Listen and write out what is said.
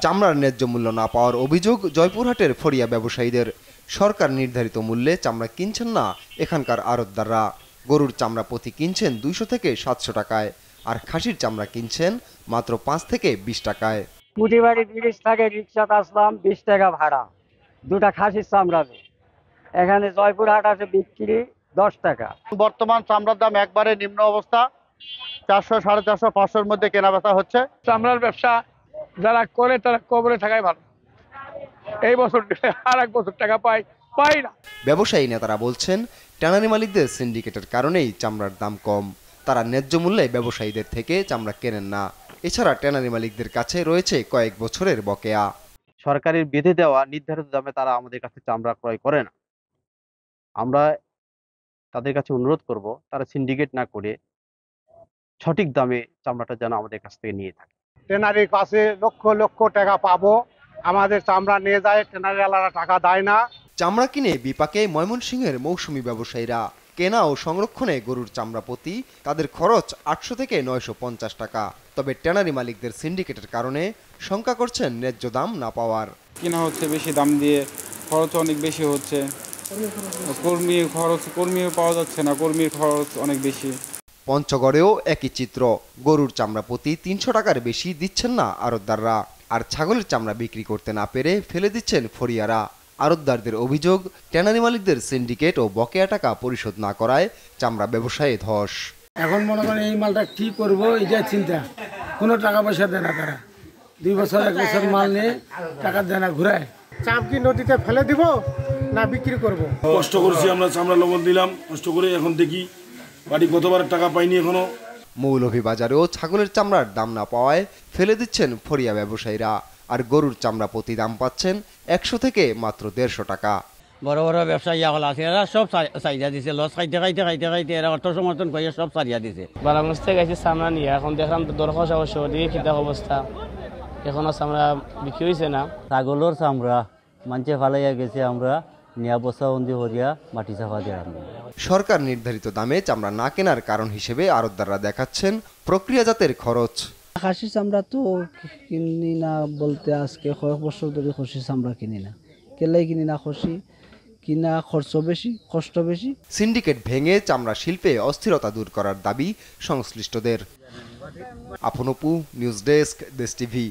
চামড়ার ন্যায্য মূল্য না পাওয়ার অভিযোগ জয়পুরহাটের ফড়িয়া ব্যবসায়ীদের। সরকার নির্ধারিত মূল্যে চামড়া কিনছেন না এখানকার আড়তদাররা। গরুর চামড়া প্রতি কিনছেন 200 থেকে 700 টাকায়, আর খাসির চামড়া কিনছেন মাত্র 5 থেকে 20 টাকায়। কুটিবাড়ি ব্রিজ থেকে রিক্সাতে আসলাম, 20 টাকা ভাড়া, দুটা খাসির চামড়া। এখানে জয়পুরহাট আছে বিক্রি 10 টাকা। বর্তমান চামড়ার দাম একবারে নিম্ন অবস্থা, 400, 450, 500-র মধ্যে কেনা বেচা হচ্ছে। চামড়ার ব্যবসা যারা করে তারা কবরে থাকাই ভালো। এই বছর আর এক বছর টাকা পাই না। ব্যবসায়ী নেতারা বলছেন, ট্যানারি মালিকদের সিন্ডিকেটের কারণেই চামড়ার দাম কম। তারা ন্যায্য মূল্যে ব্যবসায়ীদের থেকে চামড়া কেনেন না। এছাড়া ট্যানারি মালিকদের কাছে রয়েছে কয়েক বছরের বকেয়া। সরকারের বেঁধে দেওয়া নির্ধারিত দামে তারা আমাদের কাছে চামড়া ক্রয় করে না। আমরা তাদের কাছে অনুরোধ করব, তারা সিন্ডিকেট না করে সঠিক দামে চামড়াটা যেন আমাদের কাছ থেকে নিয়ে থাকে। ট্যানারির কাছে লক্ষ লক্ষ টাকা পাবো, আমাদের চামড়া নিয়ে যায়, ট্যানারিওয়ালারা টাকা দেয় না। চামড়া কিনে বিপাকে ময়মনসিংহের মৌসুমী ব্যবসায়ীরা। কেনা ও সংরক্ষণে গরুর চামড়া প্রতি তাদের খরচ 800 থেকে 950 টাকা। তবে ট্যানারি মালিকদের সিন্ডিকেটের কারণে শঙ্কা করছেন ন্যায্য দাম না পাওয়ার। কিনা হচ্ছে বেশি দাম দিয়ে, খরচ অনেক বেশি হচ্ছে, কর্মীও পাওয়া যাচ্ছে না, কর্মীর খরচ অনেক বেশি। পঞ্চগড়েও একই চিত্র। গরুর চামড়া প্রতি 300 টাকার বেশি দিচ্ছেন না আড়তদাররা, আর ছাগলের চামড়া বিক্রি করতে না পেরে ফেলে দিচ্ছেন ফড়িয়ারা। আড়তদারদের অভিযোগ, ট্যানারি মালিকদের সিন্ডিকেট ও বকেয়া টাকা পরিশোধ না করায় চামড়া ব্যবসায়ী ধস। এখন মনে করেন এই মালটা কি করবো, এটা চিন্তা। কোনো টাকা পয়সা দেয় না তারা, 2 বছর 1 বছর মাল নিয়ে টাকা দেয় না, ঘুরায়। চাপ কি নদীতে ফেলে দিব না বিক্রি করব? কষ্ট করছি আমরা, চামড়া লবণ দিলাম কষ্ট করে, এখন দেখি বাড়ি গতবার টাকা পাইনি এখনো। মৌলভীবাজারেও ছাগলের চামড়ার দাম না পাওয়ায় ফেলে দিচ্ছেন ফড়িয়া ব্যবসায়ীরা, আর গরুর চামড়া প্রতি দাম পাচ্ছেন 100 থেকে মাত্র 150 টাকা। বড় বড় ব্যবসায়ী সকল আছে, এরা সব সাইজা দিছে, লস খাইতে এরা অর্থ সমর্থন করে সব সারিয়া দিছে। বারামগঞ্জ থেকে গেছি চামড়া নিয়ে, এখন দেখলাম দরখাস্ত অবশ্য দিয়ে খিদা অবস্থা, এখনো চামড়া বিক্রি হয়েছে না। ছাগলের চামড়া মানুষে ফালাইয়া গেছে, আমরা নিয়া বসা বন্দি হরিয়া মাটি চাপা দিয়ে। সরকার নির্ধারিত দামে চামড়া না কেনার কারণ হিসেবে আড়তদাররা দেখাচ্ছেন প্রক্রিয়াজাতের খরচ। খাসির চামড়া তো কিনি না বলতে আজকে কয়েক বছর ধরে খাসির চামড়া কিনি না। কেলাই কিনি না, খাসি কিনা খরচ বেশি, কষ্ট বেশি। সিন্ডিকেট ভেঙে চামড়া শিল্পে অস্থিরতা দূর করার দাবি সংশ্লিষ্টদের। আপন অপু, নিউজ ডেস্ক, দেশ টিভি।